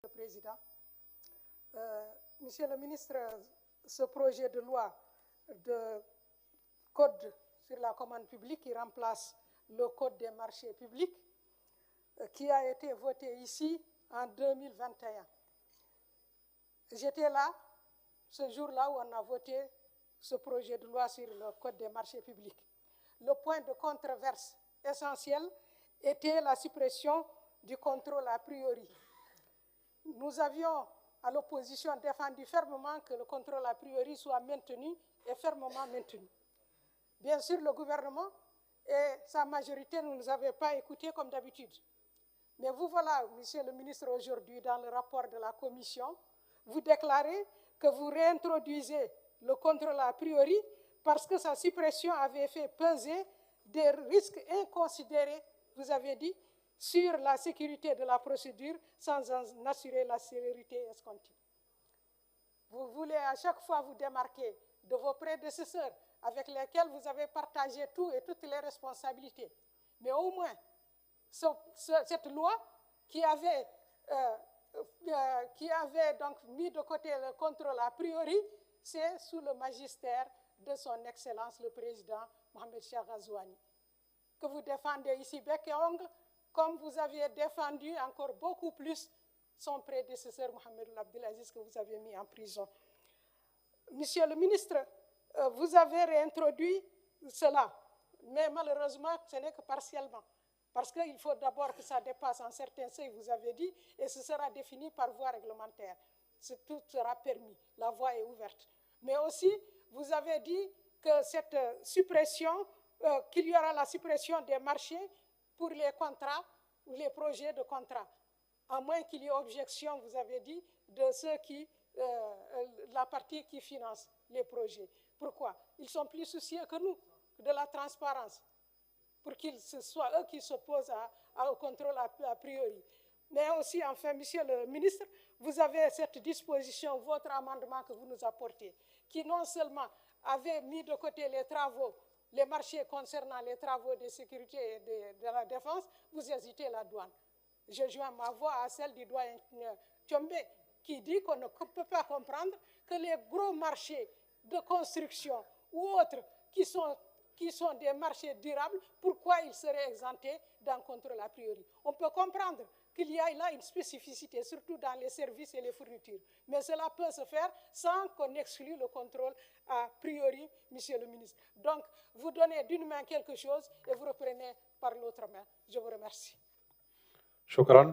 le Président. Monsieur le ministre, ce projet de loi de code sur la commande publique qui remplace le code des marchés publics, qui a été voté ici en 2021. J'étais là, ce jour-là où on a voté ce projet de loi sur le code des marchés publics. Le point de controverse essentiel était la suppression du contrôle a priori. Nous avions, à l'opposition, défendu fermement que le contrôle a priori soit maintenu et fermement maintenu. Bien sûr, le gouvernement et sa majorité ne nous avaient pas écoutés comme d'habitude. Mais vous voilà, monsieur le ministre, aujourd'hui, dans le rapport de la commission, vous déclarez que vous réintroduisez le contrôle a priori parce que sa suppression avait fait peser des risques inconsidérés, vous avez dit, sur la sécurité de la procédure sans en assurer la célérité escomptée. Vous voulez à chaque fois vous démarquer de vos prédécesseurs avec lesquels vous avez partagé tout et toutes les responsabilités. Mais au moins, cette loi qui avait donc mis de côté le contrôle a priori, c'est sous le magistère de son Excellence le Président Mohamed Cheikh Ghazouani, que vous défendez ici bec et ongle, comme vous aviez défendu encore beaucoup plus son prédécesseur Mohamed Abdelaziz que vous avez mis en prison. Monsieur le ministre, vous avez réintroduit cela, mais malheureusement, ce n'est que partiellement. Parce qu'il faut d'abord que ça dépasse un certain seuil, vous avez dit, et ce sera défini par voie réglementaire. Tout sera permis, la voie est ouverte. Mais aussi, vous avez dit que cette suppression, qu'il y aura la suppression des marchés pour les contrats ou les projets de contrat. À moins qu'il y ait objection, vous avez dit, de ceux qui, la partie qui finance les projets. Pourquoi? Ils sont plus soucieux que nous de la transparence, pour qu'ils soient eux qui s'opposent au contrôle a priori. Mais aussi, enfin, monsieur le ministre, vous avez cette disposition, votre amendement que vous nous apportez, qui non seulement avait mis de côté les travaux, les marchés concernant les travaux de sécurité et de la défense, vous hésitez la douane. Je joins ma voix à celle du doyen Thiombe, qui dit qu'on ne peut pas comprendre que les gros marchés de construction ou autres qui sont des marchés durables, pourquoi ils seraient exemptés d'un contrôle a priori. On peut comprendre qu'il y a là une spécificité, surtout dans les services et les fournitures. Mais cela peut se faire sans qu'on exclue le contrôle a priori, monsieur le ministre. Donc, vous donnez d'une main quelque chose et vous reprenez par l'autre main. Je vous remercie. Shukran.